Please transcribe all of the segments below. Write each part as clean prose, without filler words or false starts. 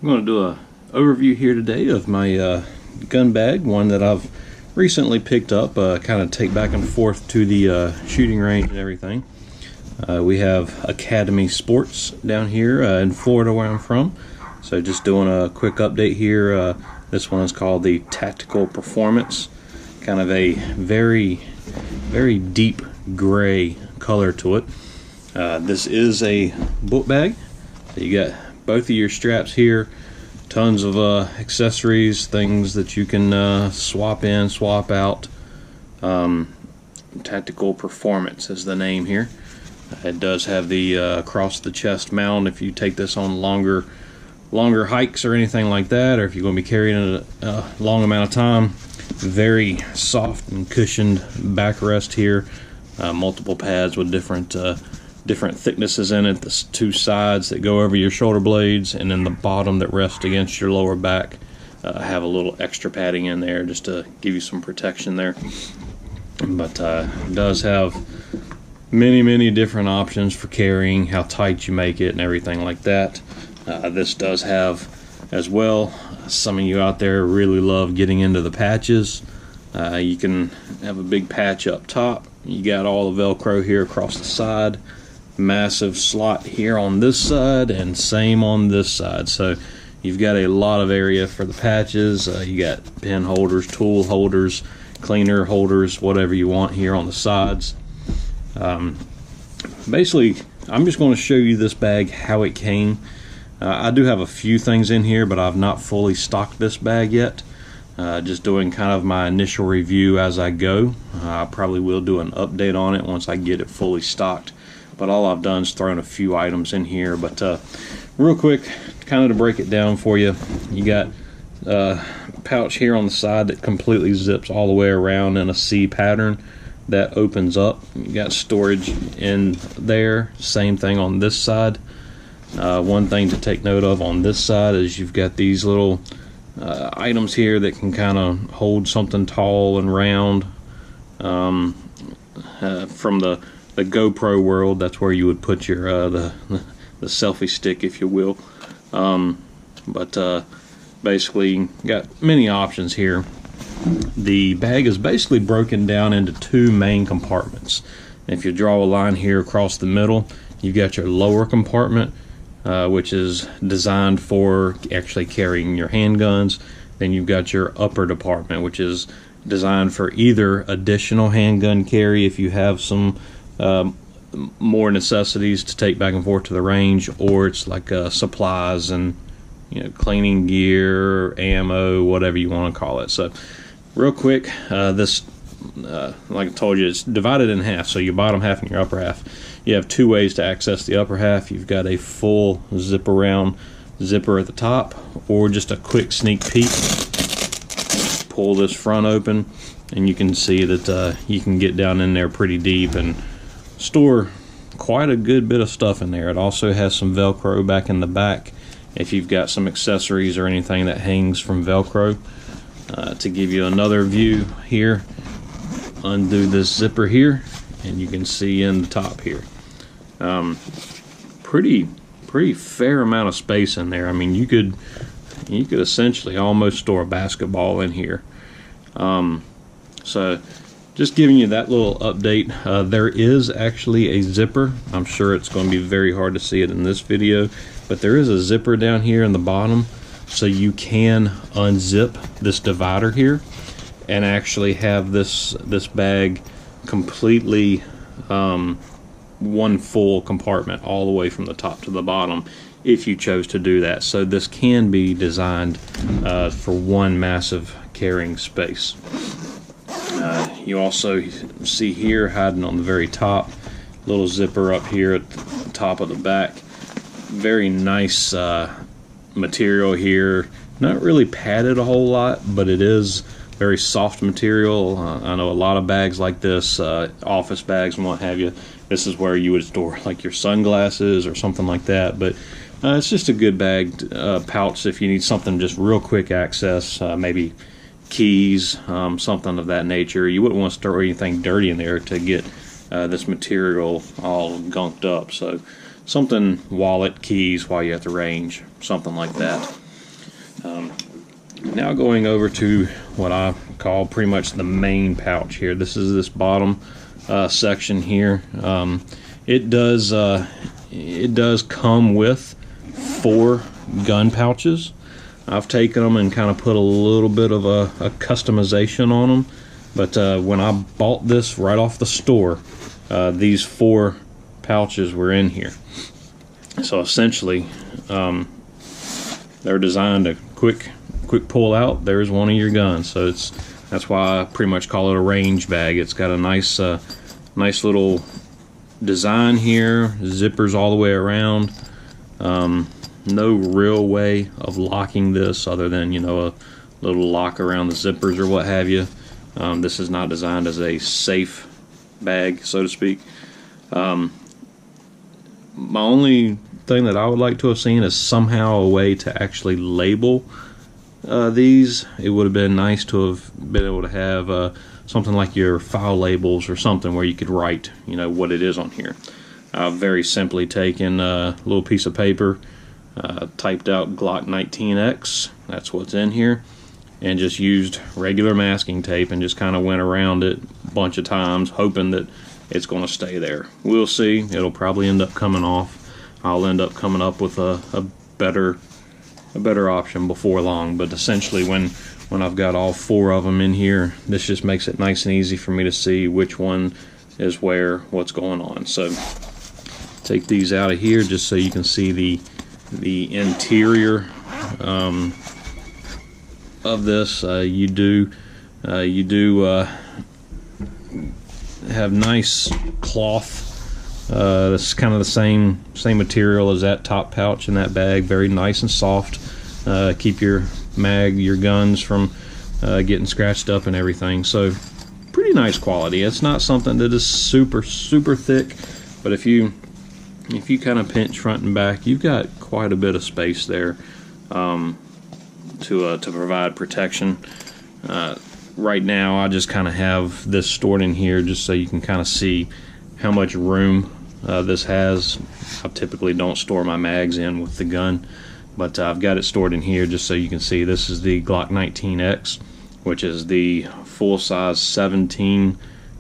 I'm going to do a overview here today of my gun bag, one that I've recently picked up, kind of take back and forth to the shooting range and everything. We have Academy Sports down here in Florida where I'm from, so just doing a quick update here. This one is called the Tactical Performance, kind of a very deep gray color to it. This is a book bag. You got both of your straps here, tons of accessories, things that you can swap in, swap out. Tactical Performance is the name here. It does have the across the chest mount if you take this on longer hikes or anything like that, or if you're going to be carrying it a long amount of time. Very soft and cushioned backrest here. Multiple pads with different thicknesses in it. The two sides that go over your shoulder blades, and then the bottom that rests against your lower back have a little extra padding in there just to give you some protection there. But it does have many different options for carrying, how tight you make it and everything like that. This does have as well, some of you out there really love getting into the patches. You can have a big patch up top. You got all the Velcro here across the side, massive slot here on this side, and same on this side. So you've got a lot of area for the patches. You got pen holders, tool holders, cleaner holders, whatever you want here on the sides. Basically, I'm just going to show you this bag, how it came. I do have a few things in here, but I've not fully stocked this bag yet. Just doing kind of my initial review as I go. I probably will do an update on it once I get it fully stocked. But all I've done is thrown a few items in here. But real quick, kind of to break it down for you, you got a pouch here on the side that completely zips all the way around in a C pattern that opens up. You got storage in there. Same thing on this side. One thing to take note of on this side is you've got these little items here that can kind of hold something tall and round. From the GoPro world, that's where you would put your the selfie stick, if you will. But basically, got many options here. The bag is basically broken down into two main compartments. If you draw a line here across the middle, you've got your lower compartment, which is designed for actually carrying your handguns. Then you've got your upper department, which is designed for either additional handgun carry if you have some more necessities to take back and forth to the range, or it's like supplies and cleaning gear, ammo, whatever you want to call it. So real quick, this like I told you, it's divided in half, so your bottom half and your upper half. You have two ways to access the upper half. You've got a full zip around zipper at the top, or just a quick sneak peek. Pull this front open and you can see that you can get down in there pretty deep and store quite a good bit of stuff in there. It also has some Velcro back in the back if you've got some accessories or anything that hangs from Velcro. To give you another view here, undo this zipper here and you can see in the top here. Pretty fair amount of space in there. I mean, you could essentially almost store a basketball in here. So just giving you that little update. There is actually a zipper. I'm sure it's going to be very hard to see it in this video, but there is a zipper down here in the bottom, so you can unzip this divider here and actually have this bag completely one full compartment all the way from the top to the bottom if you chose to do that. So this can be designed for one massive carrying space. You also see here, hiding on the very top, little zipper up here at the top of the back. Very nice material here. Not really padded a whole lot, but it is very soft material. I know a lot of bags like this, office bags and what have you, this is where you would store like your sunglasses or something like that. But it's just a good bag, pouch if you need something just real quick access, maybe keys, something of that nature. You wouldn't want to store anything dirty in there to get this material all gunked up. So something, wallet, keys while you're at the range, something like that. Now going over to what I call pretty much the main pouch here. This is this bottom section here. It does come with 4 gun pouches. I've taken them and kind of put a little bit of a customization on them, but when I bought this right off the store, these 4 pouches were in here. So essentially, they're designed to quick pull out. There's one of your guns. So that's why I pretty much call it a range bag. It's got a nice little design here, zippers all the way around. No real way of locking this other than, you know, a little lock around the zippers or what have you. This is not designed as a safe bag, so to speak. My only thing that I would like to have seen is somehow a way to actually label these. It would have been nice to have been able to have something like your file labels or something where you could write, you know, what it is on here. I've very simply taken a little piece of paper, typed out Glock 19X, that's what's in here, and just used regular masking tape and just kind of went around it a bunch of times hoping that it's going to stay there. We'll see. It'll probably end up coming off. I'll end up coming up with a better option before long, but essentially when I've got all 4 of them in here, this just makes it nice and easy for me to see which one is where, what's going on. So take these out of here just so you can see the interior of this. You do have nice cloth. This is kind of the same material as that top pouch in that bag. Very nice and soft. Keep your guns from getting scratched up and everything. So pretty nice quality. It's not something that is super thick, but if you kind of pinch front and back, you've got quite a bit of space there to provide protection. Right now I just kind of have this stored in here just so you can kind of see how much room this has. I typically don't store my mags in with the gun, but I've got it stored in here just so you can see. This is the Glock 19X, which is the full-size 17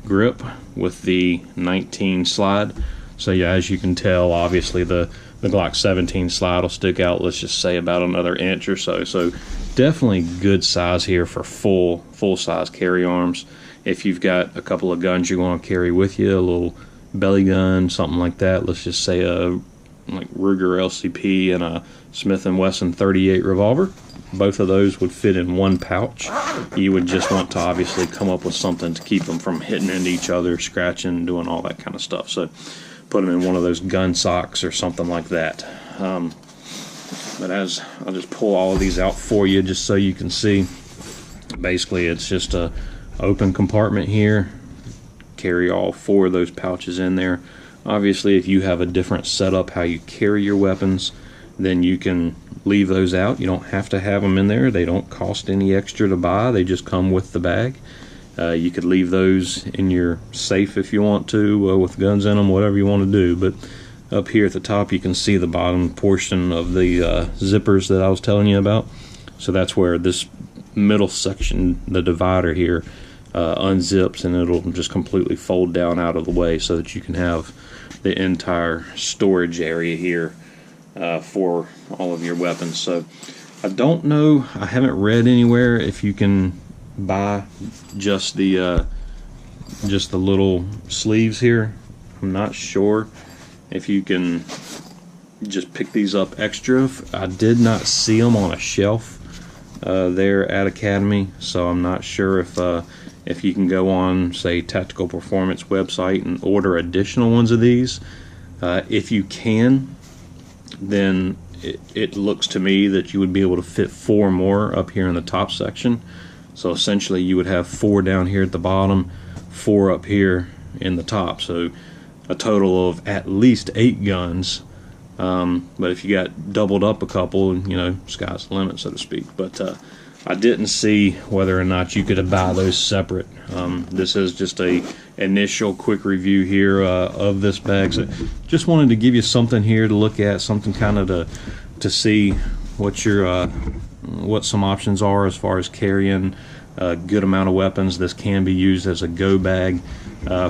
grip with the 19 slide. So yeah, as you can tell, obviously the Glock 17 slide will stick out, let's just say about another inch or so. So definitely good size here for full-size carry arms. If you've got a couple of guns you want to carry with you, a little belly gun, something like that, let's just say a like Ruger LCP and a Smith & Wesson 38 revolver, both of those would fit in one pouch. You would just want to obviously come up with something to keep them from hitting into each other, scratching, doing all that kind of stuff. So put them in one of those gun socks or something like that. But as I'll just pull all of these out for you just so you can see, basically it's just a open compartment here. Carry all 4 of those pouches in there. Obviously, if you have a different setup how you carry your weapons, then you can leave those out. You don't have to have them in there. They don't cost any extra to buy. They just come with the bag. You could leave those in your safe if you want to, with guns in them, whatever you want to do. But up here at the top, you can see the bottom portion of the zippers that I was telling you about. So that's where this middle section, the divider here, unzips, and it'll just completely fold down out of the way so that you can have the entire storage area here for all of your weapons. So I don't know, I haven't read anywhere if you can buy just the little sleeves here. I'm not sure if you can just pick these up extra. I did not see them on a shelf there at Academy, so I'm not sure if you can go on, say, Tactical Performance website and order additional ones of these. If you can, then it looks to me that you would be able to fit 4 more up here in the top section. So essentially you would have 4 down here at the bottom, 4 up here in the top. So a total of at least 8 guns. But if you got doubled up a couple, you know, sky's the limit, so to speak. But I didn't see whether or not you could buy those separate. This is just a initial quick review here of this bag. So just wanted to give you something here to look at, something kind of to see what your what some options are as far as carrying a good amount of weapons. This can be used as a go bag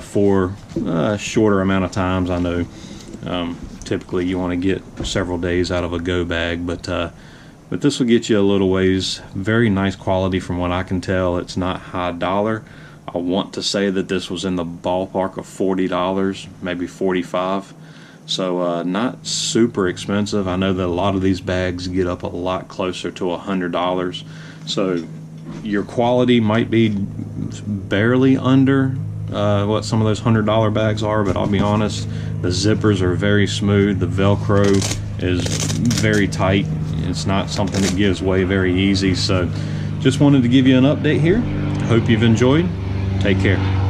for a shorter amount of times. I know typically you want to get several days out of a go bag, but this will get you a little ways. Very nice quality from what I can tell. It's not high dollar. I want to say that this was in the ballpark of $40, maybe $45. So not super expensive. I know that a lot of these bags get up a lot closer to $100. So your quality might be barely under what some of those $100 bags are, but I'll be honest, the zippers are very smooth. The Velcro is very tight. It's not something that gives way very easy. So just wanted to give you an update here. Hope you've enjoyed. Take care.